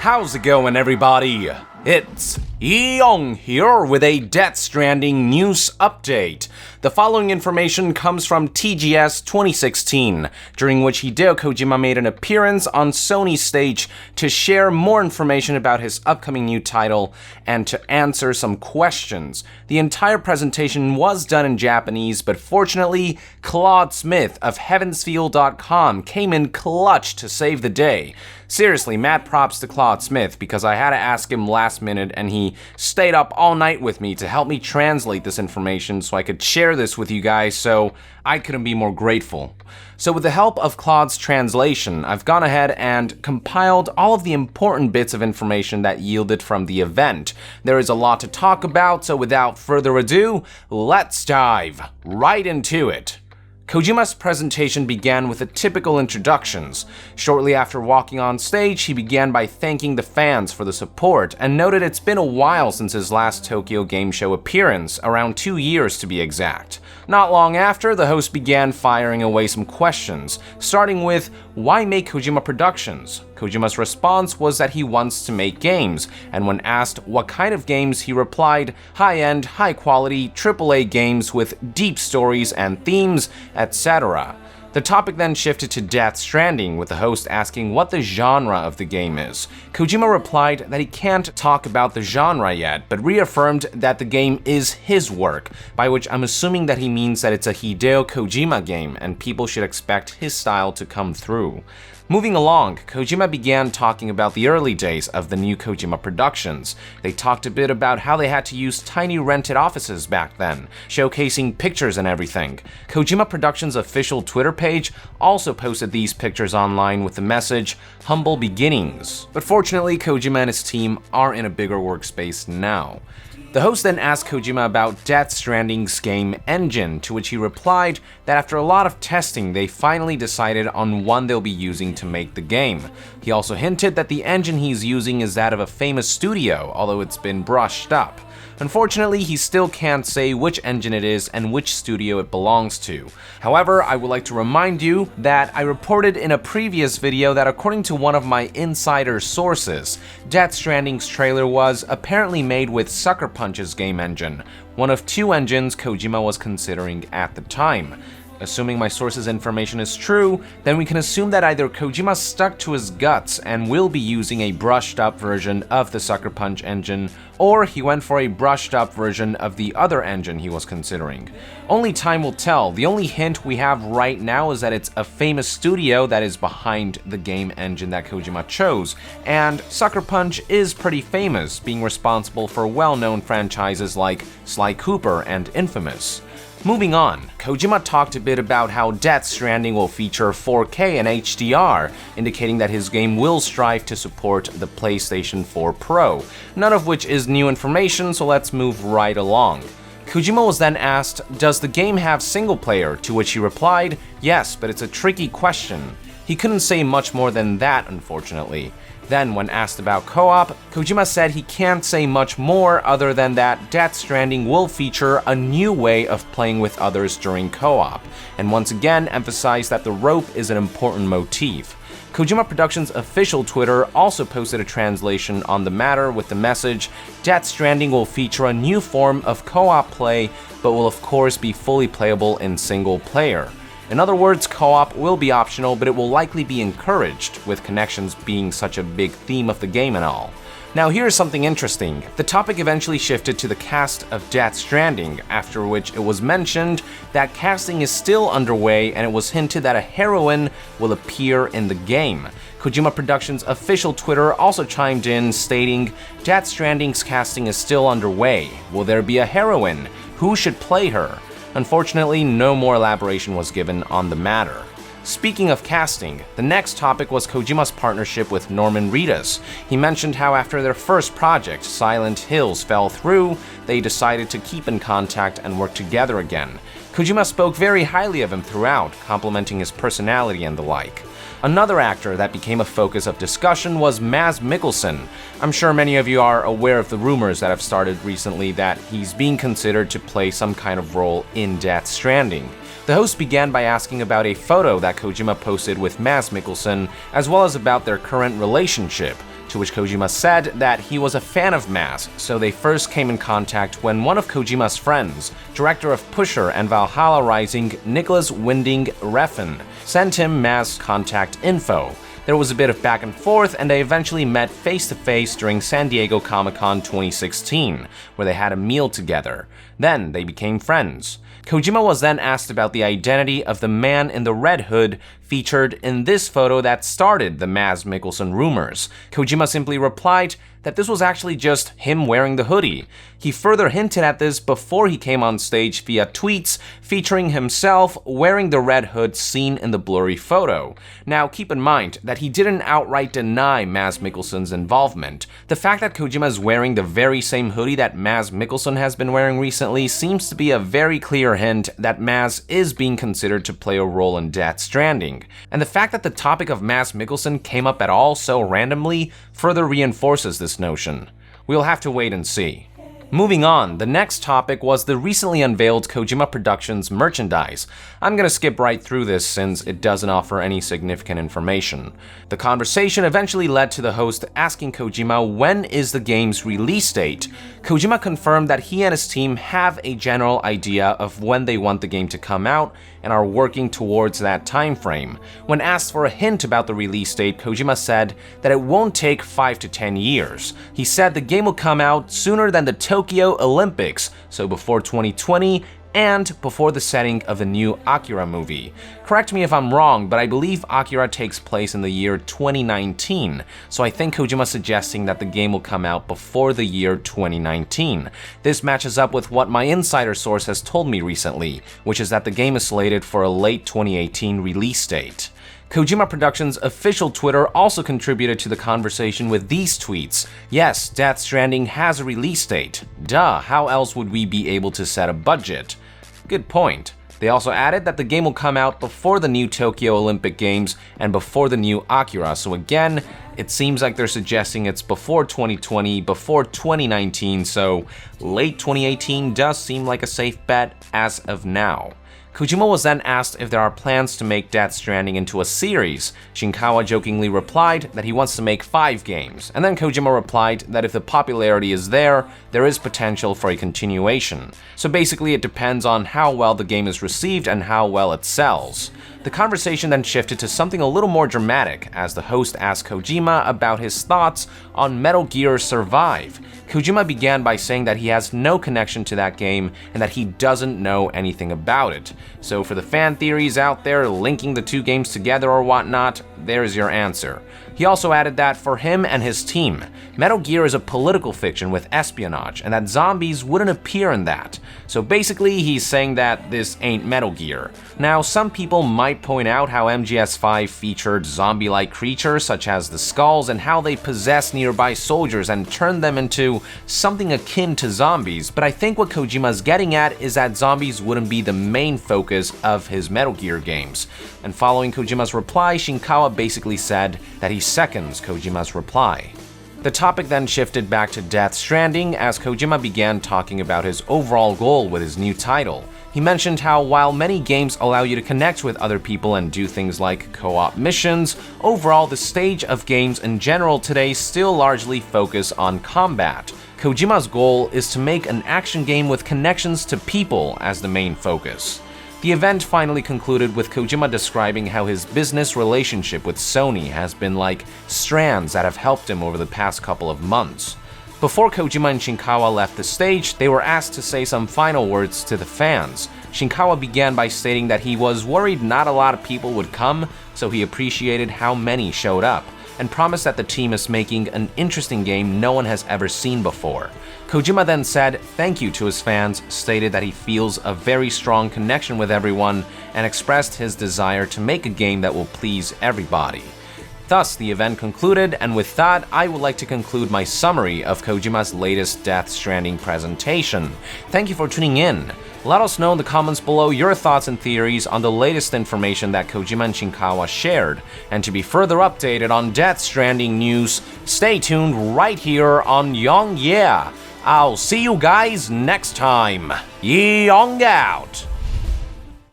How's it going, everybody? It's Young here with a Death Stranding news update. The following information comes from TGS 2016, during which Hideo Kojima made an appearance on Sony's stage to share more information about his upcoming new title and to answer some questions. The entire presentation was done in Japanese, but fortunately, Claude Smith of Heavensfeel.com came in clutch to save the day. Seriously, mad props to Claude Smith, because I had to ask him last minute and he stayed up all night with me to help me translate this information so I could share this with you guys, so I couldn't be more grateful. So with the help of Claude's translation, I've gone ahead and compiled all of the important bits of information that yielded from the event. There is a lot to talk about, so without further ado, let's dive right into it. Kojima's presentation began with the typical introductions. Shortly after walking on stage, he began by thanking the fans for the support and noted it's been a while since his last Tokyo Game Show appearance, around 2 years to be exact. Not long after, the host began firing away some questions, starting with, why make Kojima Productions? Kojima's response was that he wants to make games, and when asked what kind of games, he replied, high-end, high-quality, AAA games with deep stories and themes, etc. The topic then shifted to Death Stranding, with the host asking what the genre of the game is. Kojima replied that he can't talk about the genre yet, but reaffirmed that the game is his work, by which I'm assuming that he means that it's a Hideo Kojima game, and people should expect his style to come through. Moving along, Kojima began talking about the early days of the new Kojima Productions. They talked a bit about how they had to use tiny rented offices back then, showcasing pictures and everything. Kojima Productions' official Twitter page also posted these pictures online with the message, "Humble Beginnings." But fortunately, Kojima and his team are in a bigger workspace now. The host then asked Kojima about Death Stranding's game engine, to which he replied that after a lot of testing, they finally decided on one they'll be using to make the game. He also hinted that the engine he's using is that of a famous studio, although it's been brushed up. Unfortunately, he still can't say which engine it is and which studio it belongs to. However, I would like to remind you that I reported in a previous video that according to one of my insider sources, Death Stranding's trailer was apparently made with Sucker Punch's game engine, one of 2 engines Kojima was considering at the time. Assuming my source's information is true, then we can assume that either Kojima stuck to his guts and will be using a brushed up version of the Sucker Punch engine, or he went for a brushed up version of the other engine he was considering. Only time will tell. The only hint we have right now is that it's a famous studio that is behind the game engine that Kojima chose, and Sucker Punch is pretty famous, being responsible for well-known franchises like Sly Cooper and Infamous. Moving on, Kojima talked a bit about how Death Stranding will feature 4K and HDR, indicating that his game will strive to support the PlayStation 4 Pro, none of which is new information, so let's move right along. Kojima was then asked, does the game have single player, to which he replied, yes, but it's a tricky question. He couldn't say much more than that, unfortunately. Then, when asked about co-op, Kojima said he can't say much more other than that Death Stranding will feature a new way of playing with others during co-op, and once again emphasized that the rope is an important motif. Kojima Productions' official Twitter also posted a translation on the matter with the message, Death Stranding will feature a new form of co-op play, but will of course be fully playable in single player. In other words, co-op will be optional, but it will likely be encouraged, with connections being such a big theme of the game and all. Now here's something interesting. The topic eventually shifted to the cast of Death Stranding, after which it was mentioned that casting is still underway and it was hinted that a heroine will appear in the game. Kojima Productions' official Twitter also chimed in, stating, Death Stranding's casting is still underway. Will there be a heroine? Who should play her? Unfortunately, no more elaboration was given on the matter. Speaking of casting, the next topic was Kojima's partnership with Norman Reedus. He mentioned how after their first project, Silent Hills, fell through, they decided to keep in contact and work together again. Kojima spoke very highly of him throughout, complimenting his personality and the like. Another actor that became a focus of discussion was Mads Mikkelsen. I'm sure many of you are aware of the rumors that have started recently that he's being considered to play some kind of role in Death Stranding. The host began by asking about a photo that Kojima posted with Mads Mikkelsen, as well as about their current relationship, to which Kojima said that he was a fan of Maz, so they first came in contact when one of Kojima's friends, director of Pusher and Valhalla Rising, Nicholas Winding Refn, sent him Maz contact info. There was a bit of back and forth, and they eventually met face-to-face during San Diego Comic-Con 2016, where they had a meal together. Then they became friends. Kojima was then asked about the identity of the man in the red hood featured in this photo that started the Mads Mikkelsen rumors. Kojima simply replied that this was actually just him wearing the hoodie. He further hinted at this before he came on stage via tweets featuring himself wearing the red hood seen in the blurry photo. Now keep in mind that he didn't outright deny Mads Mikkelsen's involvement. The fact that Kojima is wearing the very same hoodie that Mads Mikkelsen has been wearing recently seems to be a very clear hint that Mads is being considered to play a role in Death Stranding. And the fact that the topic of Mads Mikkelsen came up at all so randomly further reinforces this notion. We'll have to wait and see. Moving on, the next topic was the recently unveiled Kojima Productions merchandise. I'm gonna skip right through this since it doesn't offer any significant information. The conversation eventually led to the host asking Kojima when is the game's release date. Kojima confirmed that he and his team have a general idea of when they want the game to come out and are working towards that time frame. When asked for a hint about the release date, Kojima said that it won't take 5 to 10 years. He said the game will come out sooner than the Tokyo Olympics, so before 2020 and before the setting of the new Akira movie. Correct me if I'm wrong, but I believe Akira takes place in the year 2019, so I think Kojima's suggesting that the game will come out before the year 2019. This matches up with what my insider source has told me recently, which is that the game is slated for a late 2018 release date. Kojima Productions' official Twitter also contributed to the conversation with these tweets. Yes, Death Stranding has a release date. Duh, how else would we be able to set a budget? Good point. They also added that the game will come out before the new Tokyo Olympic Games and before the new Akira, so again, it seems like they're suggesting it's before 2020, before 2019, so late 2018 does seem like a safe bet as of now. Kojima was then asked if there are plans to make Death Stranding into a series. Shinkawa jokingly replied that he wants to make 5 games, and then Kojima replied that if the popularity is there is potential for a continuation. So basically it depends on how well the game is received and how well it sells. The conversation then shifted to something a little more dramatic as the host asked Kojima about his thoughts on Metal Gear Survive. Kojima began by saying that he has no connection to that game and that he doesn't know anything about it. So for the fan theories out there linking the two games together or whatnot, there's your answer. He also added that for him and his team, Metal Gear is a political fiction with espionage and that zombies wouldn't appear in that. So basically he's saying that this ain't Metal Gear. Now some people might point out how MGS5 featured zombie-like creatures such as the Skulls and how they possess nearby soldiers and turn them into something akin to zombies, but I think what Kojima's getting at is that zombies wouldn't be the main focus of his Metal Gear games. And following Kojima's reply, Shinkawa basically said that he seconds Kojima's reply. The topic then shifted back to Death Stranding as Kojima began talking about his overall goal with his new title. He mentioned how while many games allow you to connect with other people and do things like co-op missions, overall the stage of games in general today still largely focus on combat. Kojima's goal is to make an action game with connections to people as the main focus. The event finally concluded with Kojima describing how his business relationship with Sony has been like strands that have helped him over the past couple of months. Before Kojima and Shinkawa left the stage, they were asked to say some final words to the fans. Shinkawa began by stating that he was worried not a lot of people would come, so he appreciated how many showed up, and promised that the team is making an interesting game no one has ever seen before. Kojima then said thank you to his fans, stated that he feels a very strong connection with everyone, and expressed his desire to make a game that will please everybody. Thus, the event concluded, and with that, I would like to conclude my summary of Kojima's latest Death Stranding presentation. Thank you for tuning in. Let us know in the comments below your thoughts and theories on the latest information that Kojima and Shinkawa shared. And to be further updated on Death Stranding news, stay tuned right here on Young Yeah. I'll see you guys next time. Young out!